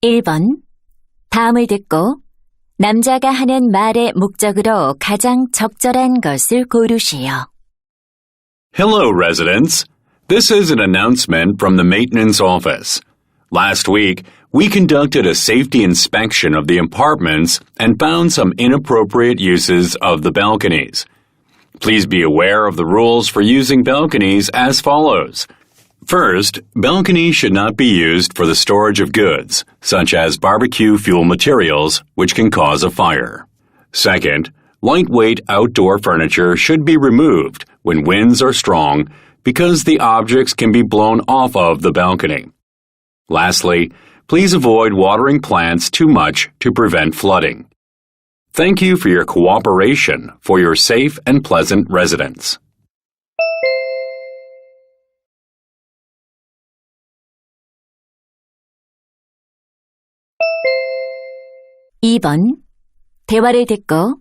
1번. 다음을 듣고 남자가 하는 말의 목적으로 가장 적절한 것을 고르시오. Hello, residents. This is an announcement from the maintenance office. Last week, we conducted a safety inspection of the apartments and found some inappropriate uses of the balconies. Please be aware of the rules for using balconies as follows. First, balconies should not be used for the storage of goods, such as barbecue fuel materials, which can cause a fire. Second, lightweight outdoor furniture should be removed when winds are strong because the objects can be blown off of the balcony. Lastly, please avoid watering plants too much to prevent flooding. Thank you for your cooperation for your safe and pleasant residence. (2번) 대화를 듣고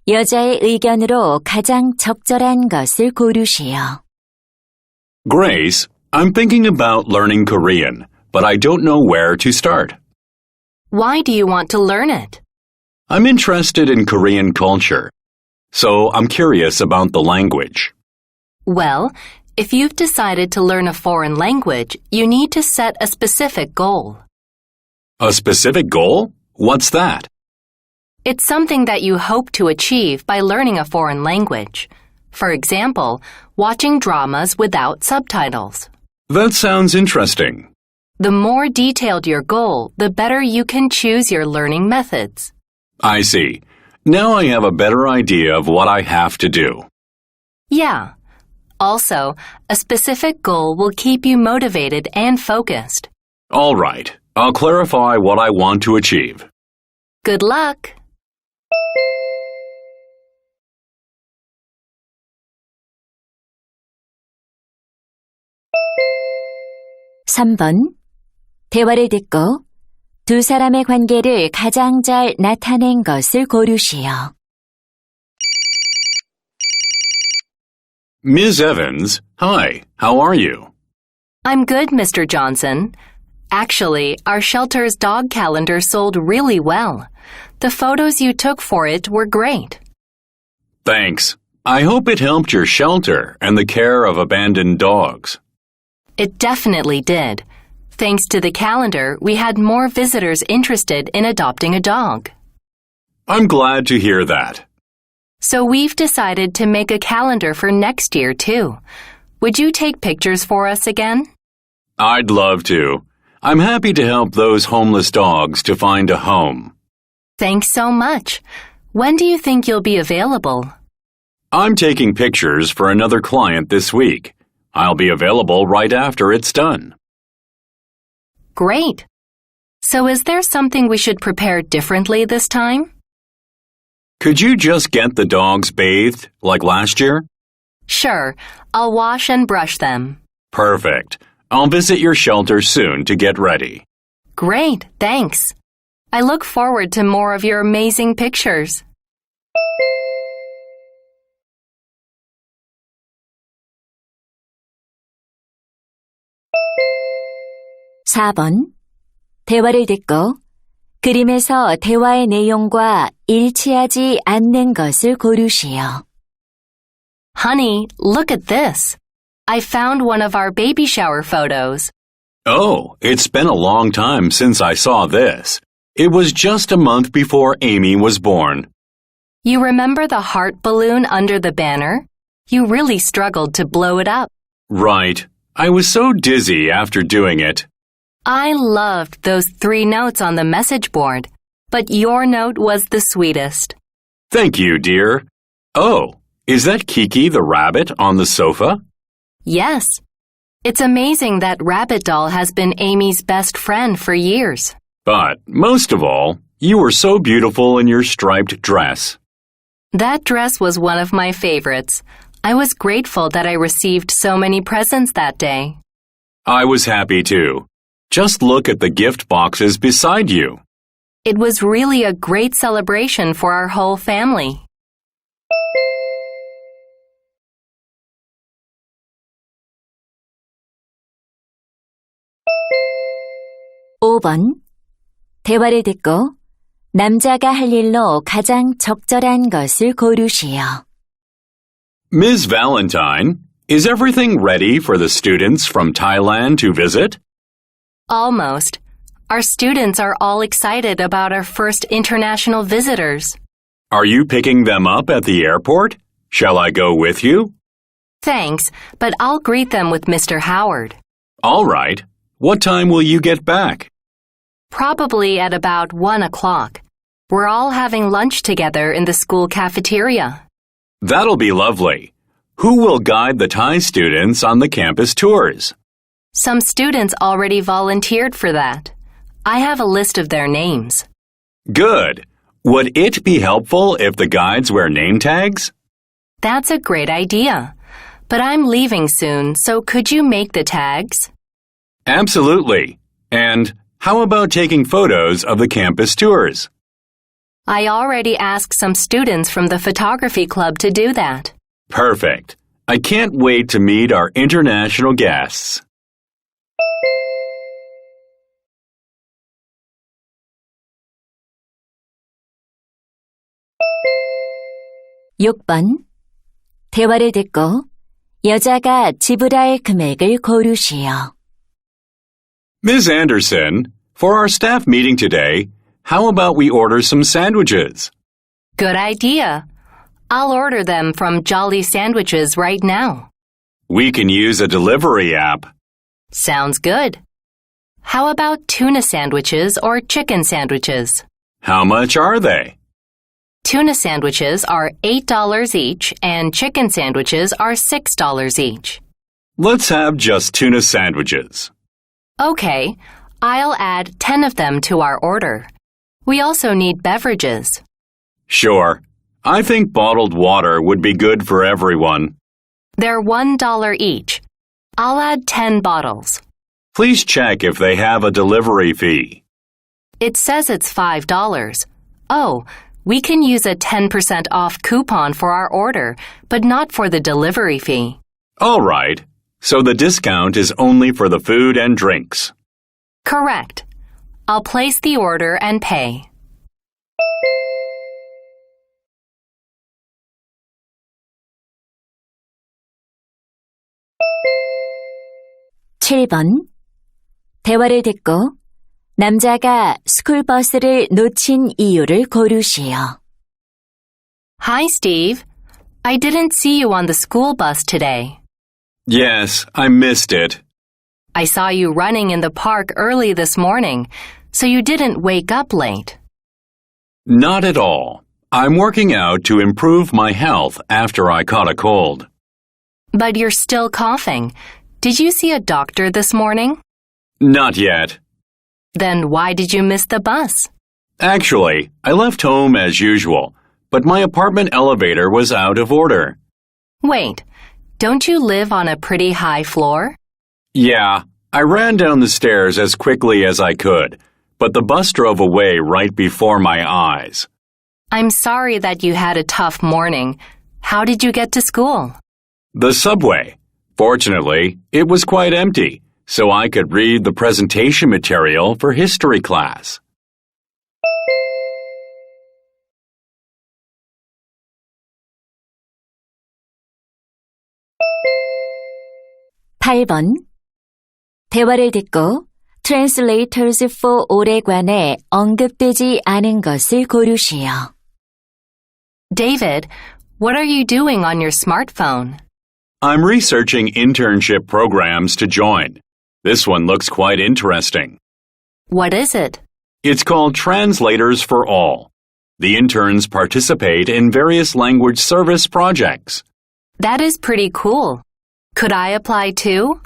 여자의 의견으로 가장 적절한 것을 고르시오. Grace, I'm thinking about learning Korean, but I don't know where to start. Why do you want to learn it? I'm interested in Korean culture, so I'm curious about the language. Well, if you've decided to learn a foreign language, you need to set a specific goal. A specific goal? What's that? It's something that you hope to achieve by learning a foreign language. For example, watching dramas without subtitles. That sounds interesting. The more detailed your goal, the better you can choose your learning methods. I see. Now I have a better idea of what I have to do. Yeah. Also, a specific goal will keep you motivated and focused. All right. I'll clarify what I want to achieve. Good luck! (3번) 대화를 듣고 두 사람의 관계를 가장 잘 나타낸 것을 고르시오. Ms. Evans, hi. How are you? I'm good, Mr. Johnson. Actually, our shelter's dog calendar sold really well. The photos you took for it were great. Thanks. I hope it helped your shelter and the care of abandoned dogs. It definitely did. Thanks to the calendar, we had more visitors interested in adopting a dog. I'm glad to hear that. So we've decided to make a calendar for next year, too. Would you take pictures for us again? I'd love to. I'm happy to help those homeless dogs to find a home. Thanks so much. When do you think you'll be available? I'm taking pictures for another client this week. I'll be available right after it's done. Great. So is there something we should prepare differently this time? Could you just get the dogs bathed like last year? Sure. I'll wash and brush them. Perfect. I'll visit your shelter soon to get ready. Great, thanks. I look forward to more of your amazing pictures. (4번) 대화를 듣고 그림에서 대화의 내용과 일치하지 않는 것을 고르시오. Honey, look at this. I found one of our baby shower photos. Oh, it's been a long time since I saw this. It was just a month before Amy was born. You remember the heart balloon under the banner? You really struggled to blow it up. Right. I was so dizzy after doing it. I loved those 3 notes on the message board, but your note was the sweetest. Thank you, dear. Oh, is that Kiki the rabbit on the sofa? Yes. It's amazing that Rabbit Doll has been Amy's best friend for years. But most of all, you were so beautiful in your striped dress. That dress was one of my favorites. I was grateful that I received so many presents that day. I was happy too. Just look at the gift boxes beside you. It was really a great celebration for our whole family. (5번) 대화를 듣고 남자가 할 일로 가장 적절한 것을 고르시오. Ms. Valentine, is everything ready for the students from Thailand to visit? Almost. Our students are all excited about our first international visitors. Are you picking them up at the airport? Shall I go with you? Thanks, but I'll greet them with Mr. Howard. All right. What time will you get back? Probably at about 1 o'clock. We're all having lunch together in the school cafeteria. That'll be lovely. Who will guide the Thai students on the campus tours? Some students already volunteered for that. I have a list of their names. Good. Would it be helpful if the guides wear name tags? That's a great idea. But I'm leaving soon, so could you make the tags? Absolutely. And how about taking photos of the campus tours? I already asked some students from the photography club to do that. Perfect. I can't wait to meet our international guests. (6번) 대화를 듣고 여자가 지불할 금액을 고르시오. Ms. Anderson, for our staff meeting today, how about we order some sandwiches? Good idea. I'll order them from Jolly Sandwiches right now. We can use a delivery app. Sounds good. How about tuna sandwiches or chicken sandwiches? How much are they? Tuna sandwiches are $8 each and chicken sandwiches are $6 each. Let's have just tuna sandwiches. Okay, I'll add 10 of them to our order. We also need beverages. Sure. I think bottled water would be good for everyone. They're $1 each. I'll add 10 bottles. Please check if they have a delivery fee. It says it's $5. Oh, we can use a 10% off coupon for our order, but not for the delivery fee. All right. So the discount is only for the food and drinks. Correct. I'll place the order and pay. (7번) 대화를 듣고 남자가 스쿨버스를 놓친 이유를 고르시오. Hi, Steve. I didn't see you on the school bus today. Yes, I missed it. I saw you running in the park early this morning, so you didn't wake up late. Not at all. I'm working out to improve my health after I caught a cold. But you're still coughing. Did you see a doctor this morning? Not yet. Then why did you miss the bus? Actually, I left home as usual, but my apartment elevator was out of order. Wait, don't you live on a pretty high floor? Yeah, I ran down the stairs as quickly as I could, but the bus drove away right before my eyes. I'm sorry that you had a tough morning. How did you get to school? The subway. Fortunately, it was quite empty, so I could read the presentation material for history class. (8번) 대화를 듣고 Translators for All에 관해 언급되지 않은 것을 고르시오. David, what are you doing on your smartphone? I'm researching internship programs to join. This one looks quite interesting. What is it? It's called Translators for All. The interns participate in various language service projects. That is pretty cool. Could I apply too?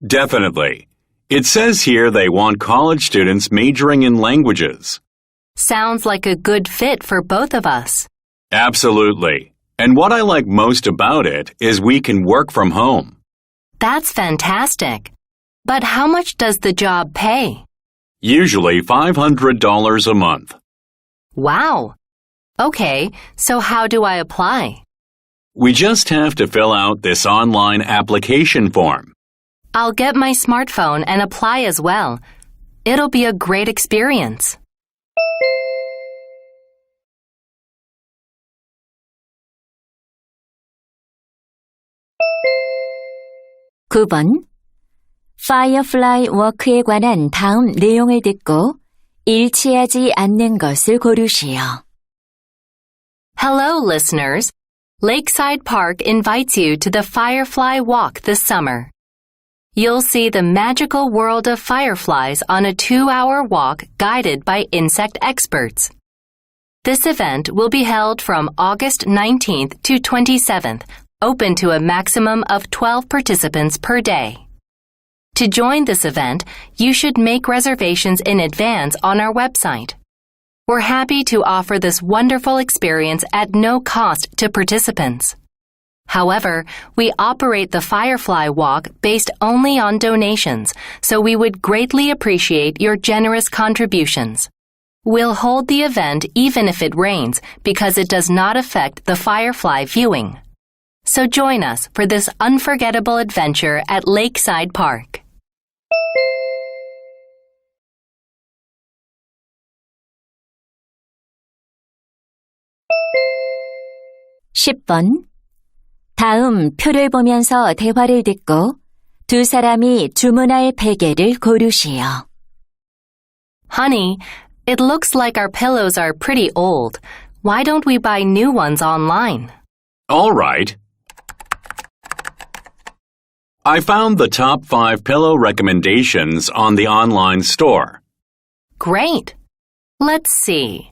Definitely. It says here they want college students majoring in languages. Sounds like a good fit for both of us. Absolutely. And what I like most about it is we can work from home. That's fantastic. But how much does the job pay? Usually $500 a month. Wow. Okay, so how do I apply? We just have to fill out this online application form. I'll get my smartphone and apply as well. It'll be a great experience. 9번. Firefly Walk에 관한 다음 내용을 듣고 일치하지 않는 것을 고르시오. Hello, listeners. Lakeside Park invites you to the Firefly Walk this summer. You'll see the magical world of fireflies on a 2-hour walk guided by insect experts. This event will be held from August 19th to 27th, open to a maximum of 12 participants per day. To join this event, you should make reservations in advance on our website. We're happy to offer this wonderful experience at no cost to participants. However, we operate the Firefly Walk based only on donations, so we would greatly appreciate your generous contributions. We'll hold the event even if it rains because it does not affect the firefly viewing. So join us for this unforgettable adventure at Lakeside Park. 10번. 다음 표를 보면서 대화를 듣고 두 사람이 주문할 베개를 고르시오. Honey, it looks like our pillows are pretty old. Why don't we buy new ones online? All right. I found the top 5 pillow recommendations on the online store. Great. Let's see.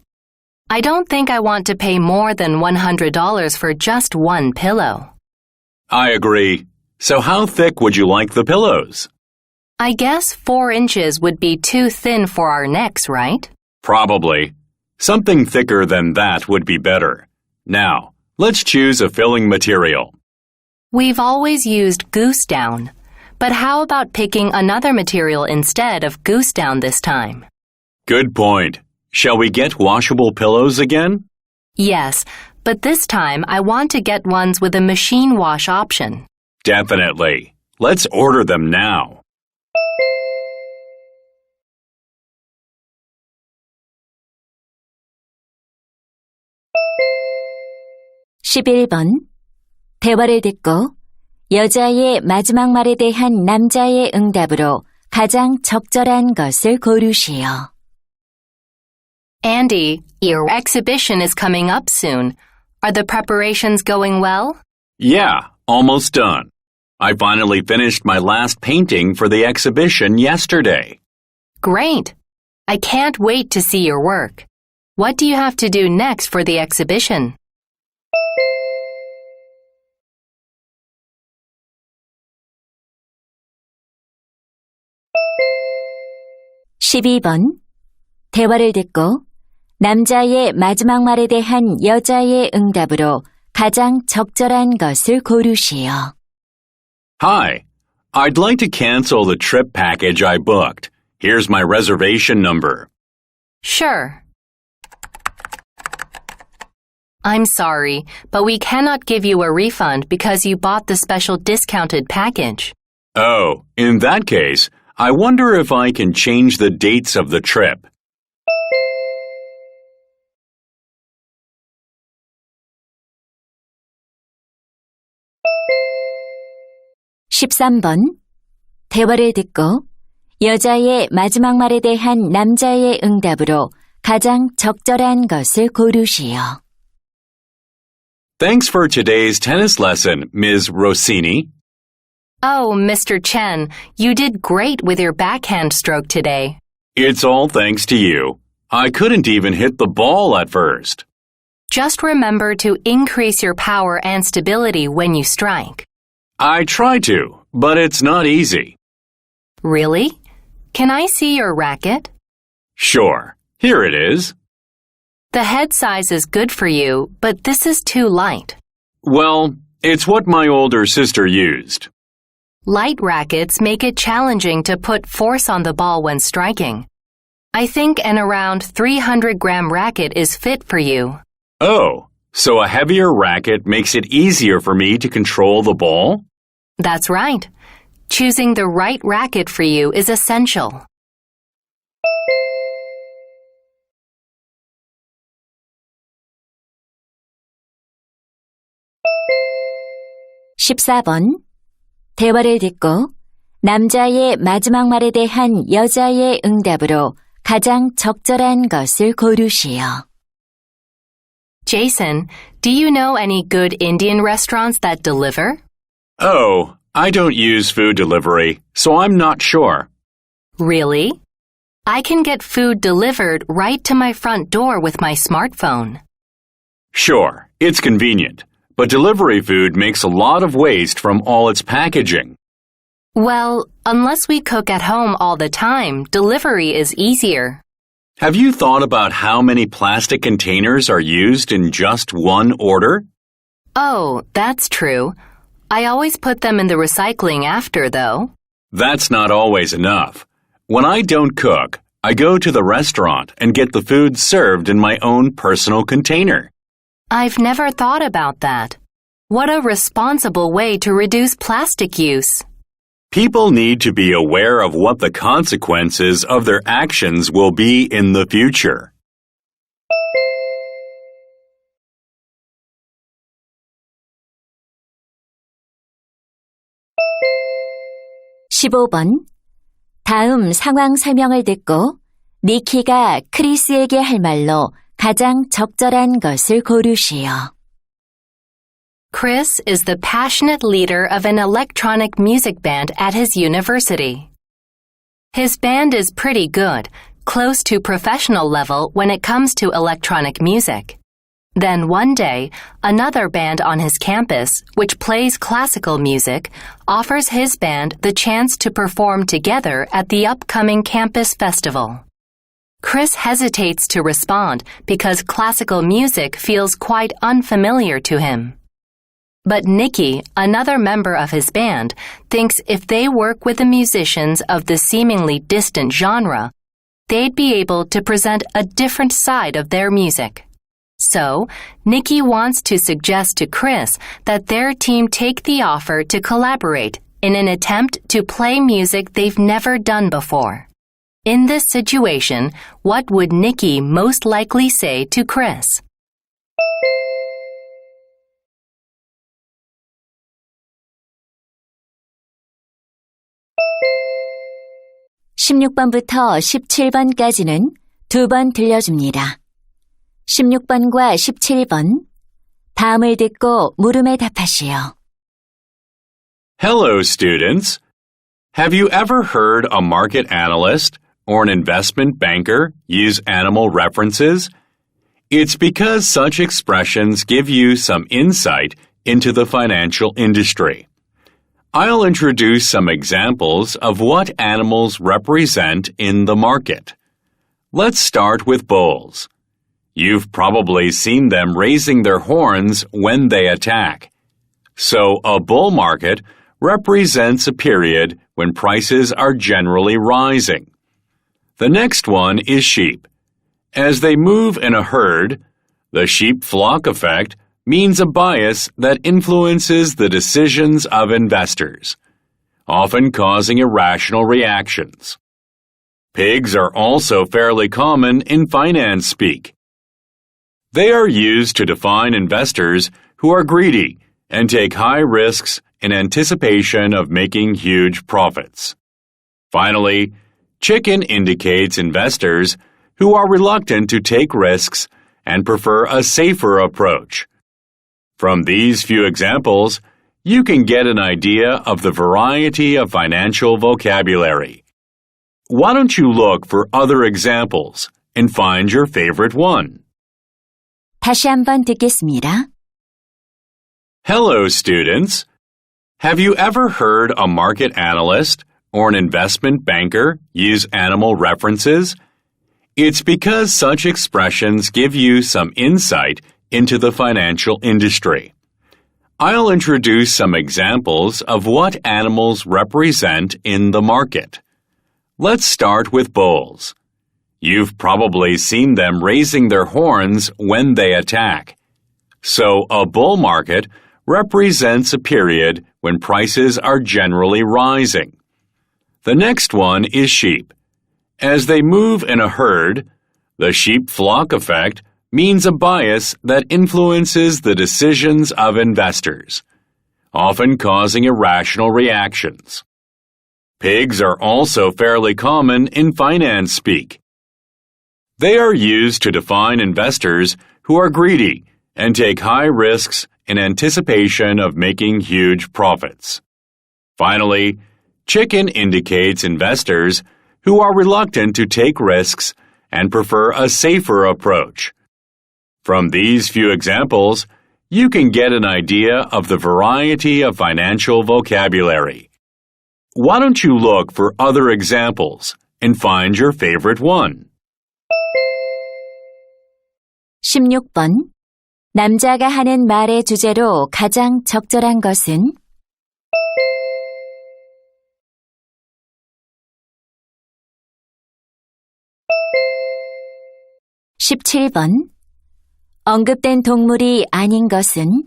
I don't think I want to pay more than $100 for just one pillow. I agree. So how thick would you like the pillows? I guess 4 inches would be too thin for our necks, right? Probably. Something thicker than that would be better. Now, let's choose a filling material. We've always used goose down. But how about picking another material instead of goose down this time? Good point. Shall we get washable pillows again? Yes, but this time I want to get ones with a machine wash option. Definitely. Let's order them now. 11번. 대화를 듣고 여자의 마지막 말에 대한 남자의 응답으로 가장 적절한 것을 고르시오. Andy, your exhibition is coming up soon. Are the preparations going well? Yeah, almost done. I finally finished my last painting for the exhibition yesterday. Great. I can't wait to see your work. What do you have to do next for the exhibition? 12번. 대화를 듣고 남자의 마지막 말에 대한 여자의 응답으로 가장 적절한 것을 고르시오. Hi, I'd like to cancel the trip package I booked. Here's my reservation number. Sure. I'm sorry, but we cannot give you a refund because you bought the special discounted package. Oh, in that case, I wonder if I can change the dates of the trip. 13번. 대화를 듣고 여자의 마지막 말에 대한 남자의 응답으로 가장 적절한 것을 고르시오. Thanks for today's tennis lesson, Ms. Rossini. Oh, Mr. Chen, you did great with your backhand stroke today. It's all thanks to you. I couldn't even hit the ball at first. Just remember to increase your power and stability when you strike. I try to, but it's not easy. Really? Can I see your racket? Sure, here it is. The head size is good for you, but this is too light. Well, it's what my older sister used. Light rackets make it challenging to put force on the ball when striking. I think an around 300-gram racket is fit for you. Oh, so a heavier racket makes it easier for me to control the ball? That's right. Choosing the right racket for you is essential. 14번. 대화를 듣고 남자의 마지막 말에 대한 여자의 응답으로 가장 적절한 것을 고르시오. Jason, do you know any good Indian restaurants that deliver? Oh, I don't use food delivery, so I'm not sure. Really? I can get food delivered right to my front door with my smartphone. Sure, it's convenient, but delivery food makes a lot of waste from all its packaging. Well, unless we cook at home all the time, delivery is easier. Have you thought about how many plastic containers are used in just one order? Oh, that's true. I always put them in the recycling after, though. That's not always enough. When I don't cook, I go to the restaurant and get the food served in my own personal container. I've never thought about that. What a responsible way to reduce plastic use. People need to be aware of what the consequences of their actions will be in the future. (15번) 다음 상황 설명을 듣고 니키가 크리스에게 할 말로 가장 적절한 것을 고르시오. Chris is the passionate leader of an electronic music band at his university. His band is pretty good, close to professional level when it comes to electronic music. Then one day, another band on his campus, which plays classical music, offers his band the chance to perform together at the upcoming campus festival. Chris hesitates to respond because classical music feels quite unfamiliar to him. But Nikki, another member of his band, thinks if they work with the musicians of the seemingly distant genre, they'd be able to present a different side of their music. So, Nikki wants to suggest to Chris that their team take the offer to collaborate in an attempt to play music they've never done before. In this situation, what would Nikki most likely say to Chris? (16번부터 17번까지는 2번 들려줍니다. 16번과 17번 다음을 듣고 물음에 답하시오. Hello, students. Have you ever heard a market analyst or an investment banker use animal references? It's because such expressions give you some insight into the financial industry. I'll introduce some examples of what animals represent in the market. Let's start with bulls. You've probably seen them raising their horns when they attack. So a bull market represents a period when prices are generally rising. The next one is sheep. As they move in a herd, the sheep flock effect means a bias that influences the decisions of investors, often causing irrational reactions. Pigs are also fairly common in finance speak. They are used to define investors who are greedy and take high risks in anticipation of making huge profits. Finally, chicken indicates investors who are reluctant to take risks and prefer a safer approach. From these few examples, you can get an idea of the variety of financial vocabulary. Why don't you look for other examples and find your favorite one? 다시 한번 듣겠습니다. Hello, students. Have you ever heard a market analyst or an investment banker use animal references? It's because such expressions give you some insight into the financial industry. I'll introduce some examples of what animals represent in the market. Let's start with bulls. You've probably seen them raising their horns when they attack. So a bull market represents a period when prices are generally rising. The next one is sheep. As they move in a herd, the sheep flock effect means a bias that influences the decisions of investors, often causing irrational reactions. Pigs are also fairly common in finance speak. They are used to define investors who are greedy and take high risks in anticipation of making huge profits. Finally, chicken indicates investors who are reluctant to take risks and prefer a safer approach. From these few examples, you can get an idea of the variety of financial vocabulary. Why don't you look for other examples and find your favorite one? 16번. 남자가 하는 말의 주제로 가장 적절한 것은? 17번. 언급된 동물이 아닌 것은?